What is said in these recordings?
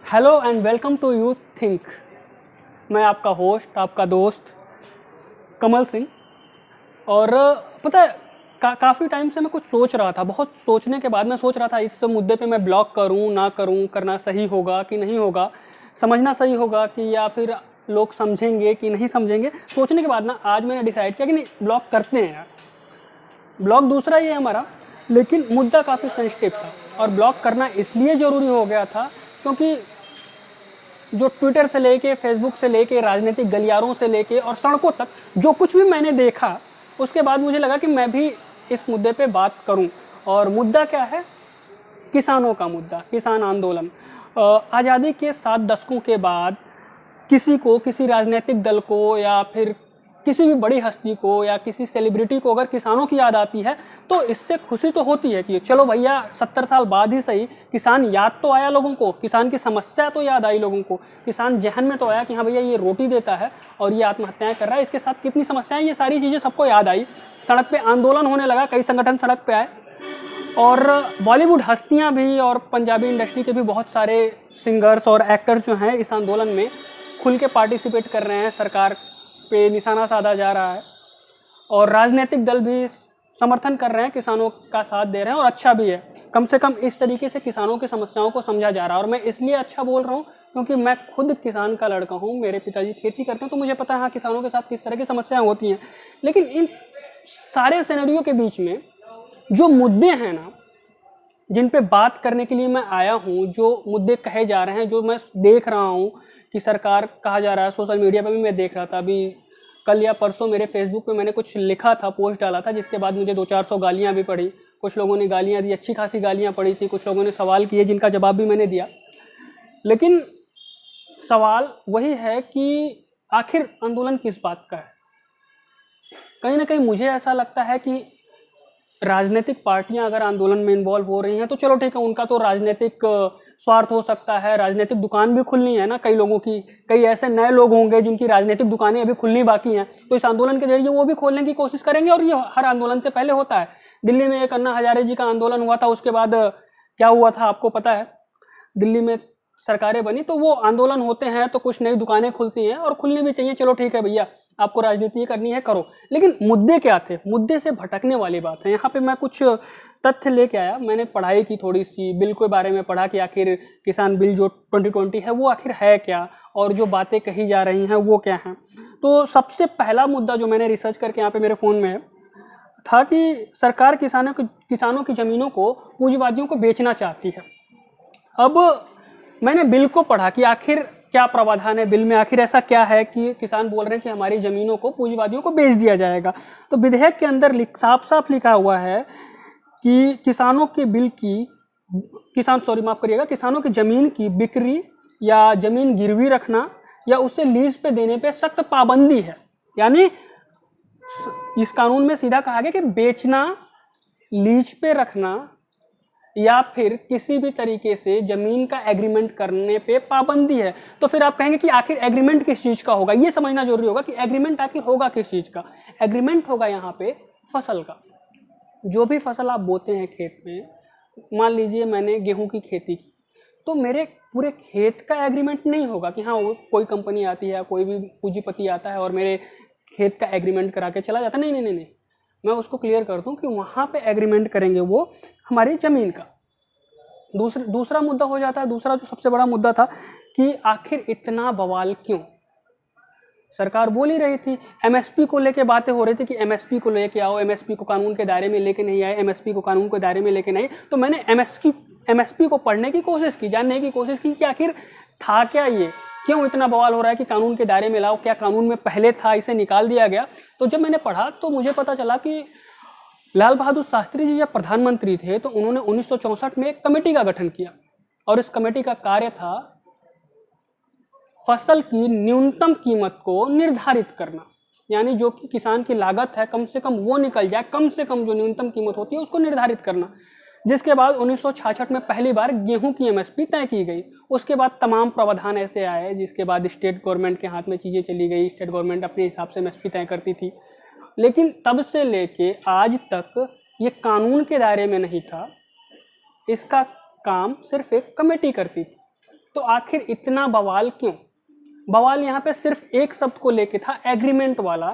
Hello and welcome to Youth Think. मैं आपका host, आपका दोस्त कमल सिंह। और पता है काफ़ी टाइम से मैं कुछ सोच रहा था। बहुत सोचने के बाद मैं सोच रहा था इस मुद्दे पे मैं ब्लॉग करूं ना करूं, करना सही होगा कि नहीं होगा, समझना सही होगा कि या फिर लोग समझेंगे कि नहीं समझेंगे। सोचने के बाद ना आज मैंने डिसाइड किया कि नहीं, ब्लॉग करते हैं यार। ब्लॉग दूसरा ही है हमारा, लेकिन मुद्दा काफ़ी सेंसिटिव था और ब्लॉग करना इसलिए ज़रूरी हो गया था क्योंकि जो ट्विटर से लेके, फेसबुक से लेके, राजनीतिक गलियारों से लेके और सड़कों तक जो कुछ भी मैंने देखा, उसके बाद मुझे लगा कि मैं भी इस मुद्दे पे बात करूं। और मुद्दा क्या है? किसानों का मुद्दा, किसान आंदोलन। आज़ादी के 7 दशकों के बाद किसी को, किसी राजनीतिक दल को या फिर किसी भी बड़ी हस्ती को या किसी सेलिब्रिटी को अगर किसानों की याद आती है तो इससे खुशी तो होती है कि चलो भैया 70 साल बाद ही सही किसान याद तो आया लोगों को, किसान की समस्या तो याद आई लोगों को, किसान जहन में तो आया कि हाँ भैया ये रोटी देता है और ये आत्महत्याएं कर रहा है, इसके साथ कितनी समस्याएं, ये सारी चीज़ें सबको याद आई। सड़क पे आंदोलन होने लगा, कई संगठन सड़क पे आए और बॉलीवुड हस्तियां भी और पंजाबी इंडस्ट्री के भी बहुत सारे सिंगर्स और एक्टर्स जो हैं इस आंदोलन में खुल के पार्टिसिपेट कर रहे हैं। सरकार पे निशाना साधा जा रहा है और राजनीतिक दल भी समर्थन कर रहे हैं, किसानों का साथ दे रहे हैं और अच्छा भी है। कम से कम इस तरीके से किसानों की समस्याओं को समझा जा रहा है। और मैं इसलिए अच्छा बोल रहा हूँ क्योंकि मैं खुद किसान का लड़का हूँ, मेरे पिताजी खेती करते हैं, तो मुझे पता है हाँ किसानों के साथ किस तरह की समस्याएं होती हैं। लेकिन इन सारे सिनेरियो के बीच में जो मुद्दे हैं ना, जिन पे बात करने के लिए मैं आया हूँ, जो मुद्दे कहे जा रहे हैं, जो मैं देख रहा हूँ कि सरकार कहा जा रहा है, सोशल मीडिया पे भी मैं देख रहा था। अभी कल या परसों मेरे फेसबुक पे मैंने कुछ लिखा था, पोस्ट डाला था, जिसके बाद मुझे 200-400 गालियाँ भी पड़ी। कुछ लोगों ने गालियाँ दी, अच्छी खासी गालियाँ पड़ी थी, कुछ लोगों ने सवाल किए जिनका जवाब भी मैंने दिया। लेकिन सवाल वही है कि आखिर आंदोलन किस बात का है? कहीं ना कहीं मुझे ऐसा लगता है कि राजनीतिक पार्टियां अगर आंदोलन में इन्वॉल्व हो रही हैं तो चलो ठीक है, उनका तो राजनीतिक स्वार्थ हो सकता है। राजनीतिक दुकान भी खुलनी है ना कई लोगों की, कई ऐसे नए लोग होंगे जिनकी राजनीतिक दुकानें अभी खुलनी बाकी हैं, तो इस आंदोलन के जरिए वो भी खोलने की कोशिश करेंगे। और ये हर आंदोलन से पहले होता है। दिल्ली में एक अन्ना हजारे जी का आंदोलन हुआ था, उसके बाद क्या हुआ था आपको पता है? दिल्ली में सरकारें बनी, तो वो आंदोलन होते हैं तो कुछ नई दुकानें खुलती हैं और खुलनी भी चाहिए। चलो ठीक है भैया, आपको राजनीति करनी है करो। लेकिन मुद्दे क्या थे? मुद्दे से भटकने वाली बात है। यहाँ पे मैं कुछ तथ्य लेके आया। मैंने पढ़ाई की, थोड़ी सी बिल के बारे में पढ़ा कि आखिर किसान बिल जो 2020 है वो आखिर है क्या, और जो बातें कही जा रही हैं वो क्या हैं। तो सबसे पहला मुद्दा जो मैंने रिसर्च करके यहाँ पे मेरे फ़ोन में है था कि सरकार किसानों की ज़मीनों को पूंजीवादियों को बेचना चाहती है। अब मैंने बिल को पढ़ा कि आखिर क्या प्रावधान है बिल में, आखिर ऐसा क्या है कि किसान बोल रहे हैं कि हमारी ज़मीनों को पूंजीवादियों को बेच दिया जाएगा। तो विधेयक के अंदर साफ साफ लिखा हुआ है कि किसानों के बिल की माफ़ करिएगा, किसानों की ज़मीन की बिक्री या ज़मीन गिरवी रखना या उसे लीज पे देने पे सख्त पाबंदी है। यानी इस कानून में सीधा कहा गया कि बेचना, लीज पे रखना या फिर किसी भी तरीके से जमीन का एग्रीमेंट करने पे पाबंदी है। तो फिर आप कहेंगे कि आखिर एग्रीमेंट किस चीज का होगा? ये समझना जरूरी होगा कि एग्रीमेंट आखिर होगा किस चीज का। एग्रीमेंट होगा यहाँ पे फसल का। जो भी फसल आप बोते हैं खेत में, मान लीजिए मैंने गेहूं की खेती की, तो मेरे पूरे खेत का एग्रीमेंट नहीं होगा कि हाँ कोई कंपनी आती है, कोई भी पूंजीपति आता है और मेरे खेत का एग्रीमेंट करा के चला जाता। नहीं नहीं नहीं नहीं, मैं उसको क्लियर कर दूं कि वहाँ पे एग्रीमेंट करेंगे वो हमारी ज़मीन का। दूसरा मुद्दा हो जाता है, दूसरा जो सबसे बड़ा मुद्दा था कि आखिर इतना बवाल क्यों? सरकार बोल ही रही थी, एमएसपी को लेके बातें हो रही थी कि एमएसपी को लेके आओ, एमएसपी को कानून के दायरे में लेके नहीं आए, एमएसपी को कानून के दायरे में लेके नहीं। तो मैंने एमएसपी को पढ़ने की कोशिश की, जानने की कोशिश की कि आखिर था क्या ये, क्यों इतना बवाल हो रहा है कि कानून के दायरे में लाओ, क्या कानून में पहले था, इसे निकाल दिया गया? तो जब मैंने पढ़ा तो मुझे पता चला कि लाल बहादुर शास्त्री जी जब प्रधानमंत्री थे तो उन्होंने 1964 में एक कमेटी का गठन किया और इस कमेटी का कार्य था फसल की न्यूनतम कीमत को निर्धारित करना। यानी जो कि किसान की लागत है कम से कम वो निकल जाए, कम से कम जो न्यूनतम कीमत होती है उसको निर्धारित करना। जिसके बाद 1966 में पहली बार गेहूं की एमएसपी तय की गई। उसके बाद तमाम प्रावधान ऐसे आए, जिसके बाद स्टेट गवर्नमेंट के हाथ में चीज़ें चली गई, स्टेट गवर्नमेंट अपने हिसाब से एमएसपी तय करती थी। लेकिन तब से लेके आज तक ये कानून के दायरे में नहीं था, इसका काम सिर्फ एक कमेटी करती थी। तो आखिर इतना बवाल क्यों? बवाल यहाँ पे सिर्फ एक शब्द को लेके था, एग्रीमेंट वाला,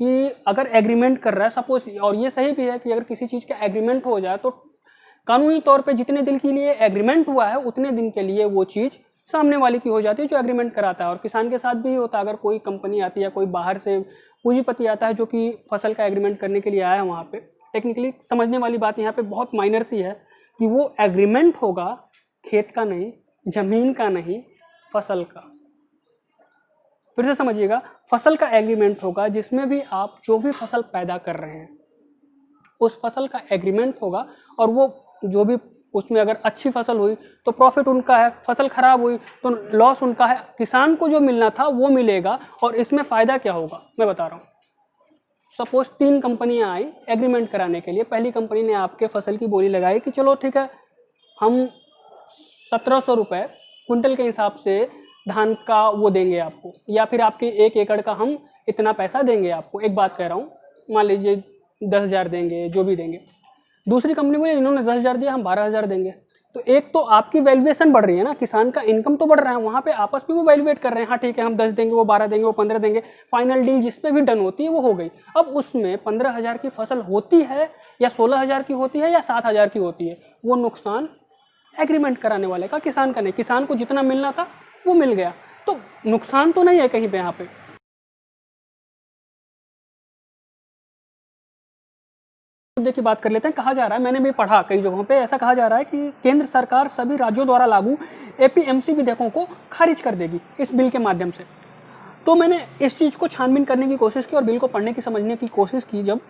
कि अगर एग्रीमेंट कर रहा है सपोज, और ये सही भी है कि अगर किसी चीज़ का एग्रीमेंट हो जाए तो कानूनी तौर पे जितने दिन के लिए एग्रीमेंट हुआ है उतने दिन के लिए वो चीज़ सामने वाले की हो जाती है जो एग्रीमेंट कराता है। और किसान के साथ भी होता है, अगर कोई कंपनी आती है या कोई बाहर से पूंजीपति आता है जो कि फसल का एग्रीमेंट करने के लिए आया है, वहाँ पे टेक्निकली समझने वाली बात यहाँ पे बहुत माइनर सी है कि वो एग्रीमेंट होगा खेत का नहीं, जमीन का नहीं, फसल का। फिर से समझिएगा, फसल का एग्रीमेंट होगा जिसमें भी आप जो भी फसल पैदा कर रहे हैं उस फसल का एग्रीमेंट होगा, और वो जो भी उसमें अगर अच्छी फसल हुई तो प्रॉफिट उनका है, फसल खराब हुई तो लॉस उनका है। किसान को जो मिलना था वो मिलेगा। और इसमें फ़ायदा क्या होगा मैं बता रहा हूँ। सपोज 3 कंपनियां आई एग्रीमेंट कराने के लिए। पहली कंपनी ने आपके फसल की बोली लगाई कि चलो ठीक है, हम 1700 रुपये क्विंटल के हिसाब से धान का वो देंगे आपको, या फिर आपके 1 एकड़ का हम इतना पैसा देंगे आपको। एक बात कह रहा हूँ, मान लीजिए 10,000 देंगे, जो भी देंगे। दूसरी कंपनी बोले इन्होंने 10,000 दिया, हम 12,000 देंगे। तो एक तो आपकी वैल्यूएशन बढ़ रही है ना, किसान का इनकम तो बढ़ रहा है, वहाँ पे आपस में वो वैल्यूएट कर रहे हैं, हाँ ठीक है हम 10 देंगे, वो 12 देंगे, वो 15 देंगे। फाइनल डील जिस पे भी डन होती है वो हो गई। अब उसमें 15,000 की फसल होती है या 16,000 की होती है या 7,000 की होती है, वो नुकसान एग्रीमेंट कराने वाले का, किसान का नहीं। किसान को जितना मिलना था वो मिल गया, तो नुकसान तो नहीं है कहीं पे यहाँ पे। मुद्दे की बात कर लेते हैं। कहा जा रहा है, मैंने भी पढ़ा कई जगहों पे, ऐसा कहा जा रहा है कि केंद्र सरकार सभी राज्यों द्वारा लागू एपीएमसी विधेयकों को खारिज कर देगी इस बिल के माध्यम से। तो मैंने इस चीज़ को छानबीन करने की कोशिश की और बिल को पढ़ने की, समझने की कोशिश की जब,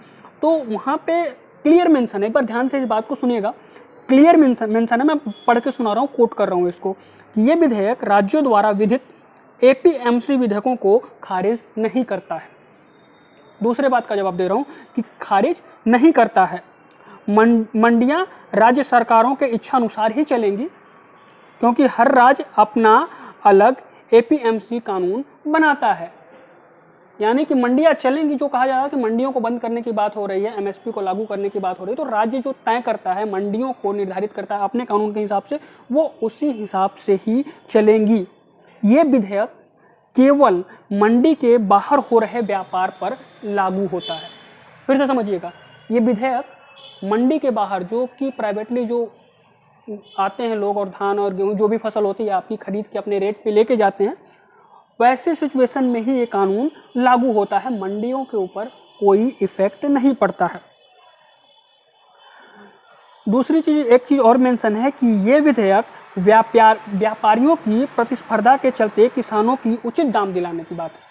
तो वहाँ पे क्लियर मेंशन है, एक बार ध्यान से इस बात को सुनिएगा, क्लियर मेंशन है, मैं पढ़ के सुना रहा हूँ, कोट कर रहा हूँ इसको, कि ये विधेयक राज्यों द्वारा विधित एपीएमसी विधेयकों को खारिज नहीं करता है। दूसरे बात का जवाब दे रहा हूँ कि खारिज नहीं करता है। मंडियाँ राज्य सरकारों के इच्छा अनुसार ही चलेंगी, क्योंकि हर राज्य अपना अलग एपीएमसी कानून बनाता है। यानी कि मंडियाँ चलेंगी, जो कहा जा रहा है कि मंडियों को बंद करने की बात हो रही है, एमएसपी को लागू करने की बात हो रही है, तो राज्य जो तय करता है, मंडियों को निर्धारित करता है अपने कानून के हिसाब से, वो उसी हिसाब से ही चलेंगी। ये विधेयक केवल मंडी के बाहर हो रहे व्यापार पर लागू होता है। फिर से समझिएगा, ये विधेयक मंडी के बाहर जो कि प्राइवेटली जो आते हैं लोग और धान और गेहूँ जो भी फसल होती है आपकी खरीद के अपने रेट पे लेके जाते हैं, वैसे सिचुएशन में ही ये कानून लागू होता है। मंडियों के ऊपर कोई इफेक्ट नहीं पड़ता है। दूसरी चीज, एक चीज और मेंशन है कि ये विधेयक व्यापारियों की प्रतिस्पर्धा के चलते किसानों की उचित दाम दिलाने की बात है।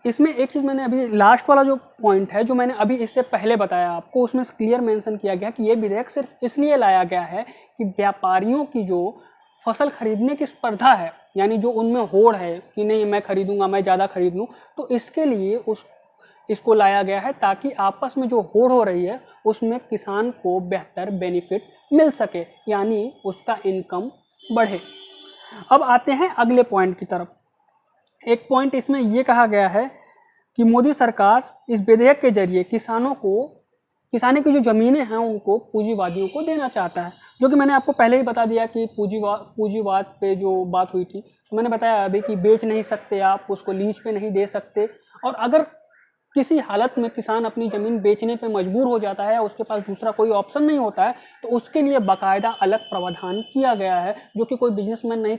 इसमें एक चीज़ मैंने अभी लास्ट वाला जो पॉइंट है, जो मैंने अभी इससे पहले बताया आपको, उसमें क्लियर मेंशन किया गया कि ये विधेयक सिर्फ इसलिए लाया गया है कि व्यापारियों की जो फसल खरीदने की स्पर्धा है, यानी जो उनमें होड़ है कि नहीं मैं खरीदूंगा, मैं ज़्यादा खरीद लूँ, तो इसके लिए इसको लाया गया है ताकि आपस में जो होड़ हो रही है उसमें किसान को बेहतर बेनिफिट मिल सके, यानी उसका इनकम बढ़े। अब आते हैं अगले पॉइंट की तरफ। एक पॉइंट इसमें यह कहा गया है कि मोदी सरकार इस विधेयक के जरिए किसानी की जो ज़मीनें हैं उनको पूंजीवादियों को देना चाहता है, जो कि मैंने आपको पहले ही बता दिया कि पूंजीवाद पे जो बात हुई थी, तो मैंने बताया अभी कि बेच नहीं सकते आप उसको, लीज पे नहीं दे सकते, और अगर किसी हालत में किसान अपनी ज़मीन बेचने पे मजबूर हो जाता है, उसके पास दूसरा कोई ऑप्शन नहीं होता है, तो उसके लिए बाकायदा अलग प्रावधान किया गया है, जो कि कोई बिजनेसमैन नहीं।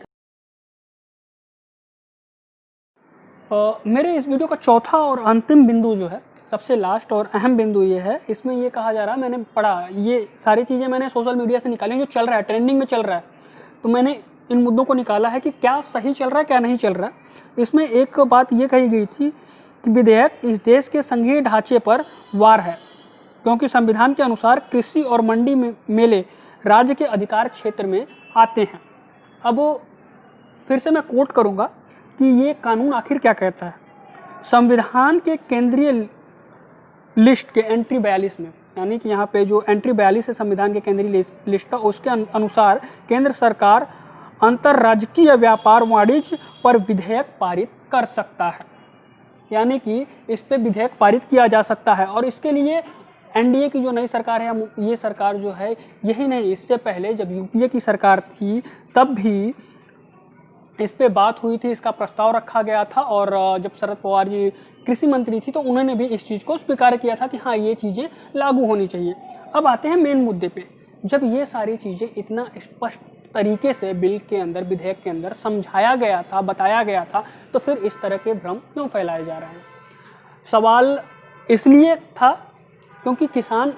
मेरे इस वीडियो का चौथा और अंतिम बिंदु जो है, सबसे लास्ट और अहम बिंदु ये है, इसमें ये कहा जा रहा है, मैंने पढ़ा, ये सारी चीज़ें मैंने सोशल मीडिया से निकाली जो चल रहा है, ट्रेंडिंग में चल रहा है, तो मैंने इन मुद्दों को निकाला है कि क्या सही चल रहा है क्या नहीं चल रहा है। इसमें एक बात ये कही गई थी कि विधेयक इस देश के संघीय ढांचे पर वार है, क्योंकि संविधान के अनुसार कृषि और मंडी मेले राज्य के अधिकार क्षेत्र में आते हैं। अब फिर से मैं कोट करूँगा कि ये कानून आखिर क्या कहता है। संविधान के केंद्रीय लिस्ट के एंट्री 42 में, यानी कि यहाँ पे जो एंट्री 42 है संविधान के केंद्रीय लिस्ट का, उसके अनुसार केंद्र सरकार अंतर्राज्यीय व्यापार वाणिज्य पर विधेयक पारित कर सकता है, यानी कि इस पे विधेयक पारित किया जा सकता है। और इसके लिए एनडीए की जो नई सरकार है, ये सरकार जो है, यही नहीं, इससे पहले जब यूपीए की सरकार थी तब भी इस पे बात हुई थी, इसका प्रस्ताव रखा गया था, और जब शरद पवार जी कृषि मंत्री थी तो उन्होंने भी इस चीज़ को स्वीकार किया था कि हाँ ये चीज़ें लागू होनी चाहिए। अब आते हैं मेन मुद्दे पे। जब ये सारी चीज़ें इतना स्पष्ट तरीके से बिल के अंदर, विधेयक के अंदर समझाया गया था, बताया गया था, तो फिर इस तरह के भ्रम क्यों फैलाए जा रहे हैं? सवाल इसलिए था क्योंकि किसान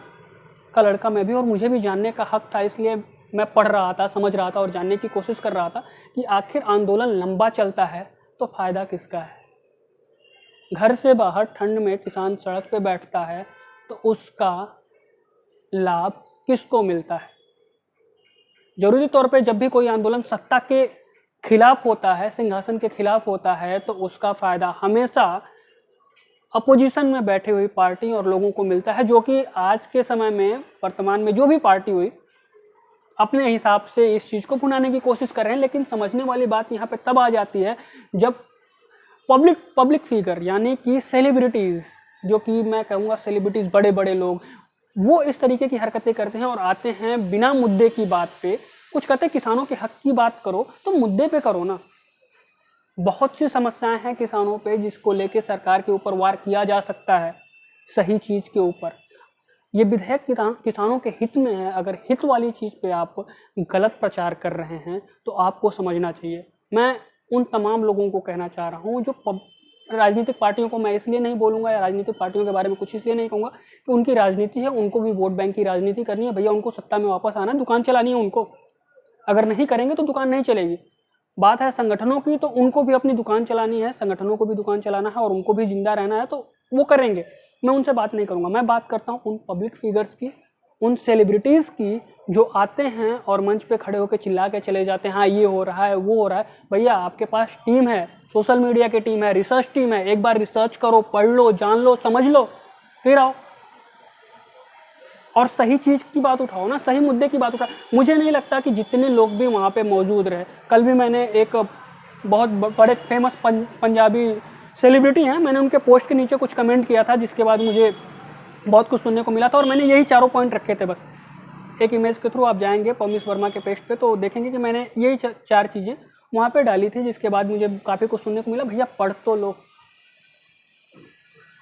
का लड़का मैं भी, और मुझे भी जानने का हक था, इसलिए मैं पढ़ रहा था, समझ रहा था और जानने की कोशिश कर रहा था कि आखिर आंदोलन लंबा चलता है तो फायदा किसका है। घर से बाहर ठंड में किसान सड़क पे बैठता है तो उसका लाभ किसको मिलता है? जरूरी तौर पे जब भी कोई आंदोलन सत्ता के खिलाफ होता है, सिंहासन के खिलाफ होता है, तो उसका फायदा हमेशा अपोजिशन में बैठे हुई पार्टी और लोगों को मिलता है, जो कि आज के समय में, वर्तमान में जो भी पार्टी हुई अपने हिसाब से इस चीज़ को भुनाने की कोशिश कर रहे हैं। लेकिन समझने वाली बात यहाँ पे तब आ जाती है जब पब्लिक फिगर यानी कि सेलिब्रिटीज़, जो कि मैं कहूँगा सेलिब्रिटीज़, बड़े बड़े लोग, वो इस तरीके की हरकतें करते हैं और आते हैं बिना मुद्दे की बात पे। कुछ कहते हैं किसानों के हक की बात करो तो मुद्दे पे करो ना। बहुत सी समस्याएं हैं किसानों पे जिसको लेके सरकार के ऊपर वार किया जा सकता है, सही चीज़ के ऊपर। ये विधेयक किसानों के हित में है। अगर हित वाली चीज़ पे आप गलत प्रचार कर रहे हैं तो आपको समझना चाहिए। मैं उन तमाम लोगों को कहना चाह रहा हूँ जो राजनीतिक पार्टियों को, मैं इसलिए नहीं बोलूँगा या राजनीतिक पार्टियों के बारे में कुछ इसलिए नहीं कहूँगा कि उनकी राजनीति है, उनको भी वोट बैंक की राजनीति करनी है भैया, उनको सत्ता में वापस आना है, दुकान चलानी है उनको। अगर नहीं करेंगे तो दुकान नहीं चलेगी। बात है संगठनों की, तो उनको भी अपनी दुकान चलानी है, संगठनों को भी दुकान चलाना है और उनको भी जिंदा रहना है, तो वो करेंगे। मैं उनसे बात नहीं करूँगा, मैं बात करता हूँ उन पब्लिक फिगर्स की, उन सेलिब्रिटीज़ की जो आते हैं और मंच पे खड़े होकर चिल्ला के चले जाते हैं, हाँ ये हो रहा है, वो हो रहा है। भैया आपके पास टीम है, सोशल मीडिया की टीम है, रिसर्च टीम है, एक बार रिसर्च करो, पढ़ लो, जान लो, समझ लो, फिर आओ और सही चीज़ की बात उठाओ ना, सही मुद्दे की बात उठाओ। मुझे नहीं लगता कि जितने लोग भी वहाँ पे मौजूद रहे, कल भी मैंने एक बहुत बड़े फेमस पंजाबी सेलिब्रिटी हैं, मैंने उनके पोस्ट के नीचे कुछ कमेंट किया था, जिसके बाद मुझे बहुत कुछ सुनने को मिला था और मैंने यही चारों पॉइंट रखे थे बस। एक इमेज के थ्रू आप जाएंगे पवनीश वर्मा के पेज पे तो देखेंगे कि मैंने यही चार चीज़ें वहाँ पे डाली थी, जिसके बाद मुझे काफ़ी कुछ सुनने को मिला। भैया पढ़ तो लो,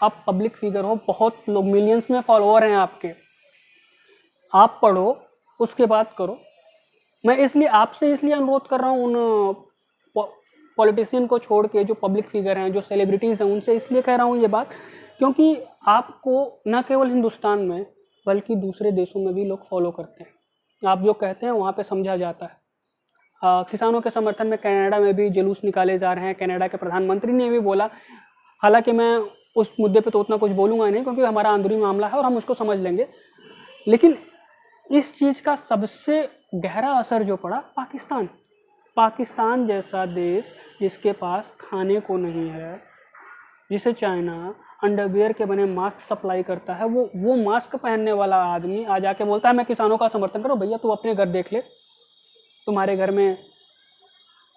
आप पब्लिक फिगर हो, बहुत लोग, मिलियंस में फॉलोअर हैं आपके, आप पढ़ो उसके बाद करो। मैं इसलिए आपसे इसलिए अनुरोध कर रहा हूँ उन पॉलिटिशियन को छोड़ के, जो पब्लिक फिगर हैं, जो सेलिब्रिटीज़ हैं, उनसे इसलिए कह रहा हूँ ये बात क्योंकि आपको न केवल हिंदुस्तान में बल्कि दूसरे देशों में भी लोग फॉलो करते हैं। आप जो कहते हैं वहाँ पे समझा जाता है। किसानों के समर्थन में कनाडा में भी जुलूस निकाले जा रहे हैं, कनाडा के प्रधानमंत्री ने भी बोला। हालांकि मैं उस मुद्दे पे तो उतना कुछ बोलूँगा नहीं क्योंकि हमारा अंदरूनी मामला है और हम उसको समझ लेंगे, लेकिन इस चीज़ का सबसे गहरा असर जो पड़ा पाकिस्तान जैसा देश, जिसके पास खाने को नहीं है, जिसे चाइना अंडरवियर के बने मास्क सप्लाई करता है, वो मास्क पहनने वाला आदमी आ जाके बोलता है मैं किसानों का समर्थन करो। भैया तू अपने घर देख ले, तुम्हारे घर में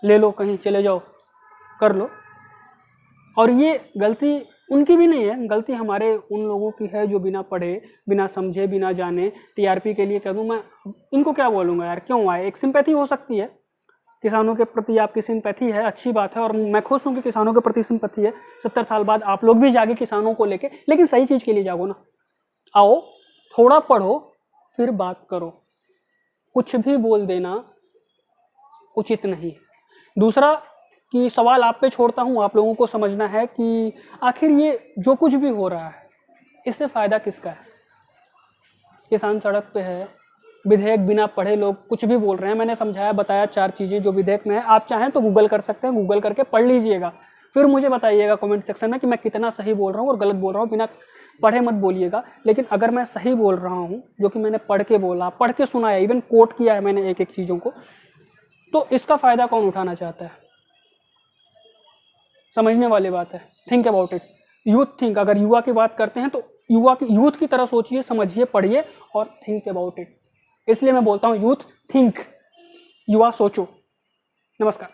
ले लो, कहीं चले जाओ, कर लो। और ये गलती उनकी भी नहीं है, गलती हमारे उन लोगों की है जो बिना पढ़े, बिना समझे, बिना जाने टीआरपी के लिए कह दूँ मैं, इनको क्या बोलूँगा यार, क्यों आए। एक सिंपैथी हो सकती है, किसानों के प्रति आपकी सिंपैथी है, अच्छी बात है और मैं खुश हूँ कि किसानों के प्रति सिंपैथी है। 70 साल बाद आप लोग भी जागे किसानों को लेके, लेकिन सही चीज़ के लिए जागो ना। आओ, थोड़ा पढ़ो, फिर बात करो। कुछ भी बोल देना उचित नहीं है। दूसरा कि सवाल आप पे छोड़ता हूँ, आप लोगों को समझना है कि आखिर ये जो कुछ भी हो रहा है इससे फ़ायदा किसका है। किसान सड़क पे है, विधेयक बिना पढ़े लोग कुछ भी बोल रहे हैं। मैंने समझाया, बताया 4 चीज़ें जो विधेयक में है। आप चाहें तो गूगल कर सकते हैं, गूगल करके पढ़ लीजिएगा, फिर मुझे बताइएगा कमेंट सेक्शन में कि मैं कितना सही बोल रहा हूँ और गलत बोल रहा हूँ। बिना पढ़े मत बोलिएगा, लेकिन अगर मैं सही बोल रहा हूँ, जो कि मैंने पढ़ के बोला, पढ़ के सुनाया, इवन कोट किया है मैंने एक चीज़ों को, तो इसका फ़ायदा कौन उठाना चाहता है। समझने वाली बात है। Think about it, youth think. अगर युवा की बात करते हैं तो यूथ की तरह सोचिए, समझिए, पढ़िए और थिंक अबाउट इट। इसलिए मैं बोलता हूँ यूथ थिंक, युवा सोचो। नमस्कार।